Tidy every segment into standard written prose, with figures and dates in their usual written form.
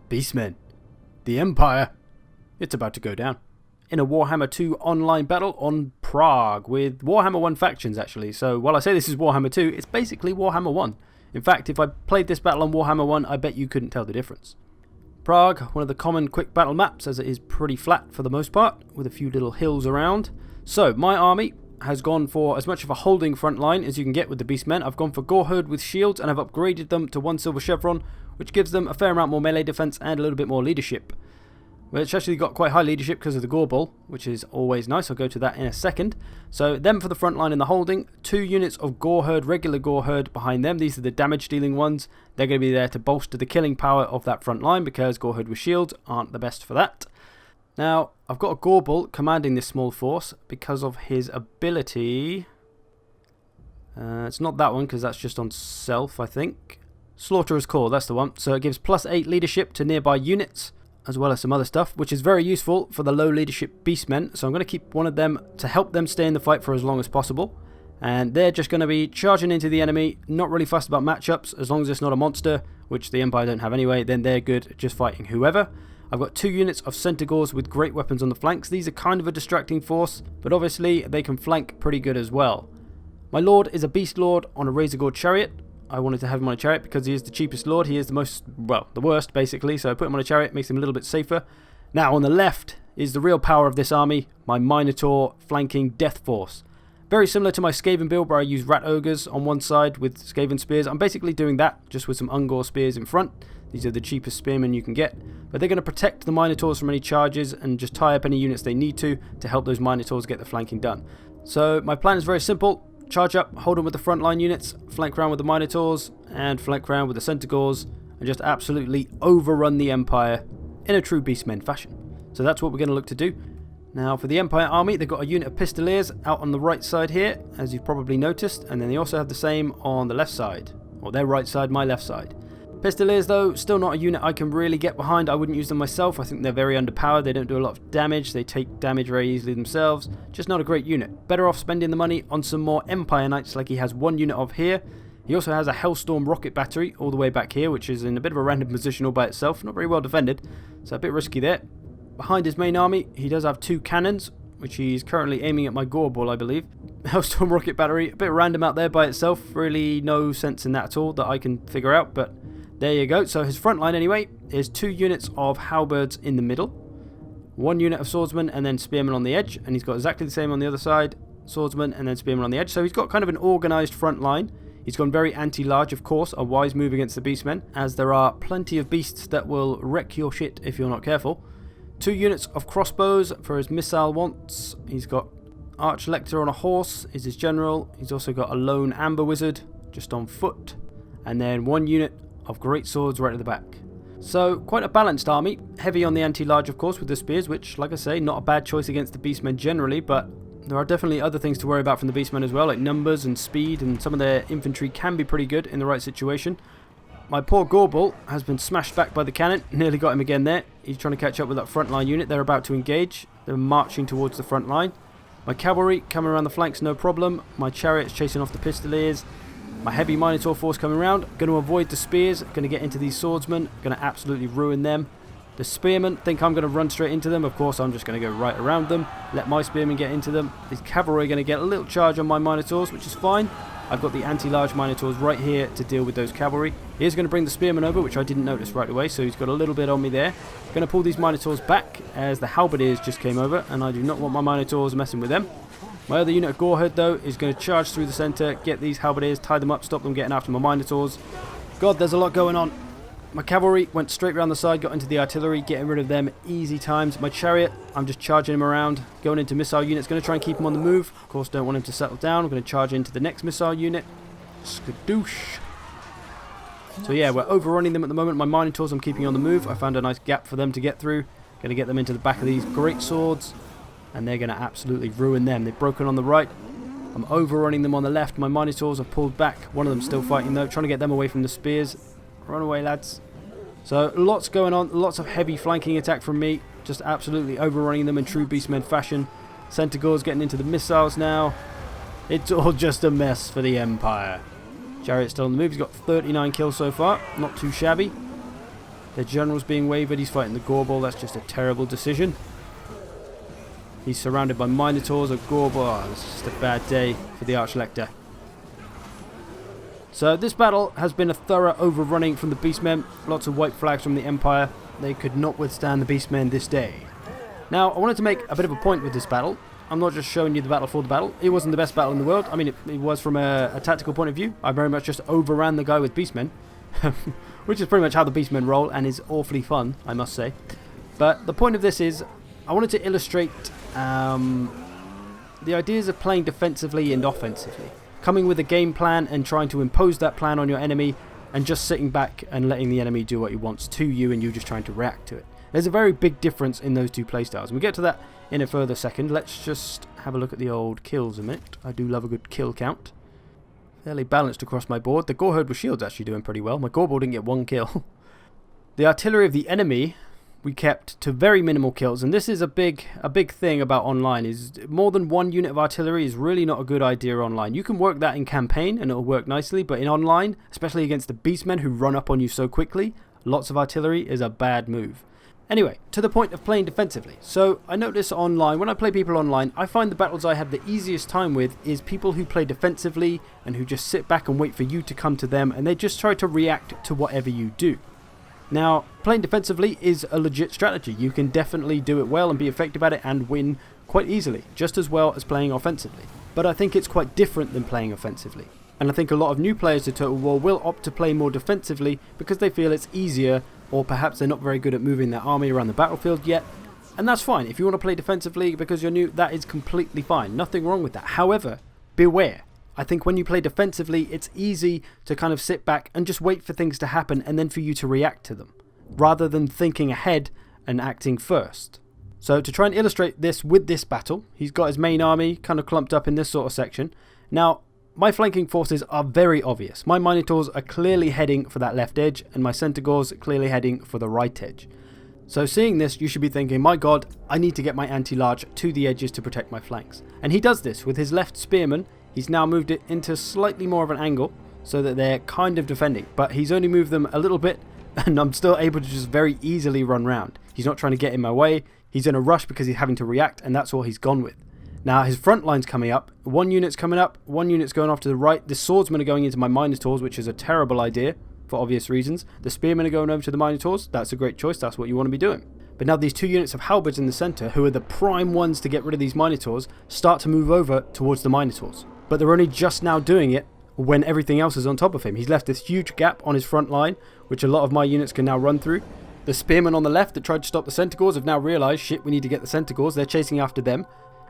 Beastmen, the Empire, it's about to go down. In a Warhammer 2 online battle on Prague with Warhammer 1 factions actually. So while I say this is Warhammer 2, it's basically Warhammer 1. In fact, if I played this battle on Warhammer 1, I bet you couldn't tell the difference. Prague, one of the common quick battle maps as it is pretty flat for the most part, with a few little hills around. So my army has gone for as much of a holding front line as you can get with the Beastmen. I've gone for Goreherd with shields and I've upgraded them to 1 silver chevron, which gives them a fair amount more melee defense and a little bit more leadership. Which actually got quite high leadership because of the Gore Bull, which is always nice. I'll go to that in a second. So them for the front line in the holding, 2 units of Goreherd, regular Goreherd behind them. These are the damage dealing ones. They're going to be there to bolster the killing power of that front line because Goreherd with shields aren't the best for that. Now, I've got a Gore Bull commanding this small force because of his ability. It's not that one because that's just on self, I think. Slaughterer's Call, that's the one. So it gives +8 leadership to nearby units, as well as some other stuff, which is very useful for the low leadership Beastmen. So I'm going to keep one of them to help them stay in the fight for as long as possible. And they're just going to be charging into the enemy, not really fussed about matchups, as long as it's not a monster, which the Empire don't have anyway, then they're good at just fighting whoever. I've got 2 units of Centaurs with great weapons on the flanks. These are kind of a distracting force, but obviously they can flank pretty good as well. My Lord is a Beast Lord on a Razor Gored chariot. I wanted to have him on a chariot because he is the cheapest Lord. He is the most, well, the worst basically, so I put him on a chariot, makes him a little bit safer. Now on the left is the real power of this army, my Minotaur flanking Death Force. Very similar to my Skaven build where I use Rat Ogres on one side with Skaven Spears. I'm basically doing that just with some Ungor Spears in front. These are the cheapest spearmen you can get. But they're going to protect the Minotaurs from any charges and just tie up any units they need to help those Minotaurs get the flanking done. So my plan is very simple. Charge up, hold on with the frontline units, flank around with the Minotaurs, and flank around with the Centaurs, and just absolutely overrun the Empire in a true Beastmen fashion. So that's what we're going to look to do. Now for the Empire army, they've got a unit of Pistoliers out on the right side here, as you've probably noticed, and then they also have the same on the left side, or their right side, my left side. Pistoliers though, still not a unit I can really get behind. I wouldn't use them myself. I think they're very underpowered. They don't do a lot of damage. They take damage very easily themselves. Just not a great unit. Better off spending the money on some more Empire Knights like he has 1 unit of here. He also has a Hellstorm rocket battery all the way back here, which is in a bit of a random position all by itself. Not very well defended, so a bit risky there. Behind his main army, he does have 2 cannons, which he's currently aiming at my Gore Bull, I believe. Hellstorm rocket battery, a bit random out there by itself. Really no sense in that at all that I can figure out, but there you go. So his front line anyway is 2 units of halberds in the middle, 1 unit of swordsmen and then spearmen on the edge, and he's got exactly the same on the other side, swordsmen and then spearmen on the edge. So he's got kind of an organised front line. He's gone very anti-large, of course, a wise move against the Beastmen, as there are plenty of beasts that will wreck your shit if you're not careful. 2 units of crossbows for his missile wants. He's got Arch Lector on a horse is his general. He's also got a lone Amber Wizard just on foot, and then 1 unit of great swords right at the back. So quite a balanced army, heavy on the anti-large of course with the spears, which like I say, not a bad choice against the Beastmen generally, but there are definitely other things to worry about from the Beastmen as well, like numbers and speed, and some of their infantry can be pretty good in the right situation. My poor Gore Bull has been smashed back by the cannon, nearly got him again there. He's trying to catch up with that frontline unit. They're about to engage, they're marching towards the front line. My cavalry coming around the flanks, no problem. My chariots chasing off the Pistoliers. My heavy Minotaur force coming around, going to avoid the spears, going to get into these swordsmen, going to absolutely ruin them. The spearmen think I'm going to run straight into them. Of course, I'm just going to go right around them, let my spearmen get into them. These cavalry are going to get a little charge on my Minotaurs, which is fine. I've got the anti-large Minotaurs right here to deal with those cavalry. He's going to bring the spearmen over, which I didn't notice right away, so he's got a little bit on me there. Going to pull these Minotaurs back as the halberdiers just came over, and I do not want my Minotaurs messing with them. My other unit of Goreherd though is going to charge through the centre, get these halberdiers, tie them up, stop them getting after my Minotaurs. God, there's a lot going on. My cavalry went straight around the side, got into the artillery, getting rid of them easy times. My chariot, I'm just charging him around, going into missile units, going to try and keep him on the move. Of course, don't want him to settle down. I'm going to charge into the next missile unit. Skadoosh. So yeah, we're overrunning them at the moment. My Minotaurs I'm keeping on the move. I found a nice gap for them to get through. Going to get them into the back of these great swords, and they're going to absolutely ruin them. They've broken on the right. I'm overrunning them on the left. My Minotaurs have pulled back. One of them's still fighting though, trying to get them away from the spears. Run away, lads. So lots going on, lots of heavy flanking attack from me, just absolutely overrunning them in true Beastmen fashion. Centaurs getting into the missiles now. It's all just a mess for the Empire. Chariot still on the move, he's got 39 kills so far, not too shabby. Their general's being wavered. He's fighting the Gorbel. That's just a terrible decision. He's surrounded by Minotaurs. A Gorbel. Oh, it's just a bad day for the Archlector. So this battle has been a thorough overrunning from the Beastmen. Lots of white flags from the Empire. They could not withstand the Beastmen this day. Now, I wanted to make a bit of a point with this battle. I'm not just showing you the battle for the battle. It wasn't the best battle in the world. I mean, it was from a tactical point of view. I very much just overran the guy with Beastmen. Which is pretty much how the Beastmen roll, and is awfully fun, I must say. But the point of this is, I wanted to illustrate the ideas of playing defensively and offensively. Coming with a game plan and trying to impose that plan on your enemy, and just sitting back and letting the enemy do what he wants to you, and you just trying to react to it. There's a very big difference in those two playstyles. We'll get to that in a further second. Let's just have a look at the old kills a minute. I do love a good kill count. Fairly balanced across my board. The Goreherd with shields actually doing pretty well. My Gorbel didn't get one kill. The artillery of the enemy we kept to very minimal kills, and this is a big thing about online, is more than one unit of artillery is really not a good idea online. You can work that in campaign and it'll work nicely, but in online, especially against the Beastmen who run up on you so quickly, lots of artillery is a bad move. Anyway, to the point of playing defensively. So I notice online, when I play people online, I find the battles I have the easiest time with is people who play defensively and who just sit back and wait for you to come to them, and they just try to react to whatever you do. Now, playing defensively is a legit strategy. You can definitely do it well and be effective at it and win quite easily, just as well as playing offensively. But I think it's quite different than playing offensively. And I think a lot of new players to Total War will opt to play more defensively because they feel it's easier, or perhaps they're not very good at moving their army around the battlefield yet. And that's fine. If you want to play defensively because you're new, that is completely fine. Nothing wrong with that. However, beware. I think when you play defensively, it's easy to kind of sit back and just wait for things to happen and then for you to react to them, rather than thinking ahead and acting first. So to try and illustrate this with this battle, he's got his main army kind of clumped up in this sort of section. Now, my flanking forces are very obvious. My Minotaurs are clearly heading for that left edge, and my Centaurs clearly heading for the right edge. So seeing this, you should be thinking, my god, I need to get my anti-large to the edges to protect my flanks. And he does this with his left spearman. He's now moved it into slightly more of an angle so that they're kind of defending, but he's only moved them a little bit, and I'm still able to just very easily run round. He's not trying to get in my way. He's in a rush because he's having to react, and that's all he's gone with. Now his front line's coming up. One unit's coming up, one unit's going off to the right. The swordsmen are going into my Minotaurs, which is a terrible idea for obvious reasons. The spearmen are going over to the Minotaurs. That's a great choice. That's what you want to be doing. But now these two units of halberds in the centre, who are the prime ones to get rid of these Minotaurs, start to move over towards the Minotaurs. But they're only just now doing it when everything else is on top of him. He's left this huge gap on his front line, which a lot of my units can now run through. The spearmen on the left that tried to stop the Centaurs have now realised, shit, we need to get the Centaurs. They're chasing after them.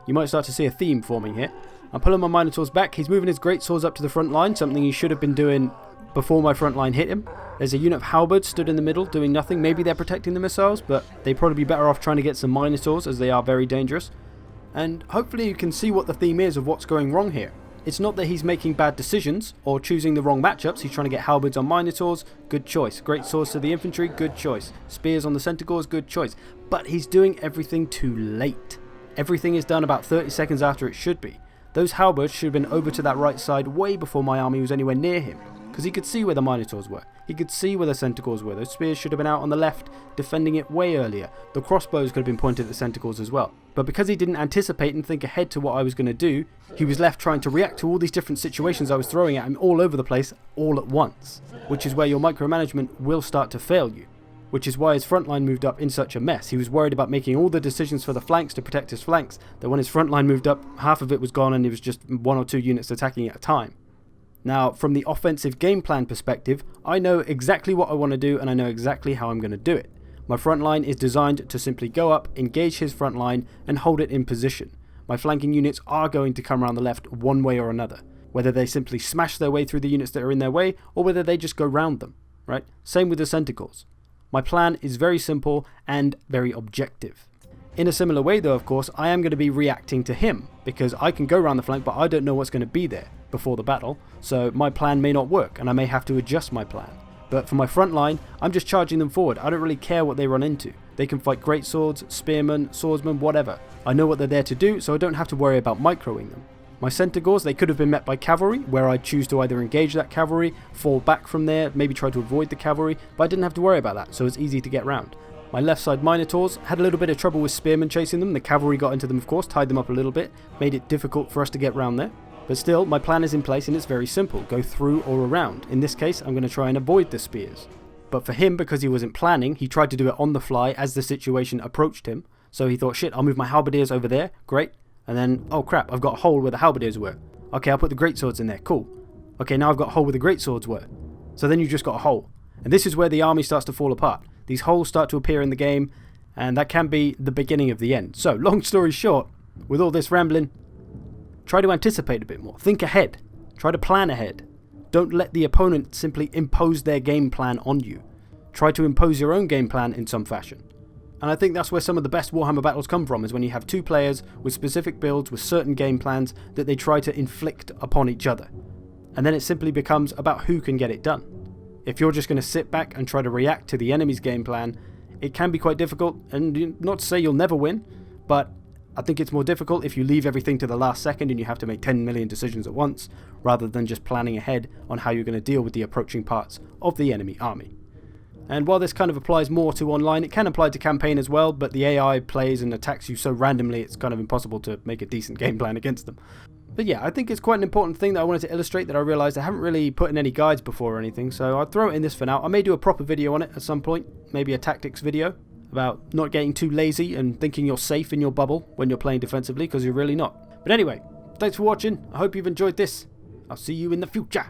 You might start to see a theme forming here. I'm pulling my Minotaurs back. He's moving his great swords up to the front line, something he should have been doing before my front line hit him. There's a unit of halberds stood in the middle doing nothing. Maybe they're protecting the missiles, but they'd probably be better off trying to get some Minotaurs, as they are very dangerous. And hopefully you can see what the theme is of what's going wrong here. It's not that he's making bad decisions or choosing the wrong matchups. He's trying to get halberds on Minotaurs, good choice. Great swords to the infantry, good choice. Spears on the Centaurs, good choice. But he's doing everything too late. Everything is done about 30 seconds after it should be. Those halberds should have been over to that right side way before my army was anywhere near him, because he could see where the Minotaurs were. He could see where the Centaurs were. Those spears should have been out on the left, defending it way earlier. The crossbows could have been pointed at the Centaurs as well. But because he didn't anticipate and think ahead to what I was going to do, he was left trying to react to all these different situations I was throwing at him all over the place, all at once. Which is where your micromanagement will start to fail you. Which is why his front line moved up in such a mess. He was worried about making all the decisions for the flanks to protect his flanks, that when his front line moved up, half of it was gone and it was just one or two units attacking at a time. Now, from the offensive game plan perspective, I know exactly what I want to do and I know exactly how I'm going to do it. My front line is designed to simply go up, engage his front line, and hold it in position. My flanking units are going to come around the left one way or another, whether they simply smash their way through the units that are in their way, or whether they just go round them, right? Same with the Centaurs. My plan is very simple and very objective. In a similar way though, of course, I am going to be reacting to him, because I can go around the flank, but I don't know what's going to be there before the battle, so my plan may not work, and I may have to adjust my plan. But for my front line, I'm just charging them forward. I don't really care what they run into. They can fight greatswords, spearmen, swordsmen, whatever. I know what they're there to do, so I don't have to worry about microing them. My Centaurs, they could have been met by cavalry, where I'd choose to either engage that cavalry, fall back from there, maybe try to avoid the cavalry, but I didn't have to worry about that, so it's easy to get round. My left side Minotaurs had a little bit of trouble with spearmen chasing them. The cavalry got into them, of course, tied them up a little bit, made it difficult for us to get round there. But still, my plan is in place and it's very simple. Go through or around. In this case, I'm going to try and avoid the spears. But for him, because he wasn't planning, he tried to do it on the fly as the situation approached him. So he thought, shit, I'll move my halberdiers over there. Great. And then, oh crap, I've got a hole where the halberdiers were. Okay, I'll put the greatswords in there. Cool. Okay, now I've got a hole where the greatswords were. So then you've just got a hole. And this is where the army starts to fall apart. These holes start to appear in the game, and that can be the beginning of the end. So, long story short, with all this rambling, try to anticipate a bit more. Think ahead. Try to plan ahead. Don't let the opponent simply impose their game plan on you. Try to impose your own game plan in some fashion. And I think that's where some of the best Warhammer battles come from, is when you have two players with specific builds, with certain game plans that they try to inflict upon each other. And then it simply becomes about who can get it done. If you're just going to sit back and try to react to the enemy's game plan, it can be quite difficult, and not to say you'll never win, but I think it's more difficult if you leave everything to the last second and you have to make 10 million decisions at once, rather than just planning ahead on how you're going to deal with the approaching parts of the enemy army. And while this kind of applies more to online, it can apply to campaign as well, but the AI plays and attacks you so randomly it's kind of impossible to make a decent game plan against them. But yeah, I think it's quite an important thing that I wanted to illustrate, that I realised I haven't really put in any guides before or anything, so I'll throw it in this for now. I may do a proper video on it at some point, maybe a tactics video, about not getting too lazy and thinking you're safe in your bubble when you're playing defensively, because you're really not. But anyway, thanks for watching, I hope you've enjoyed this. I'll see you in the future.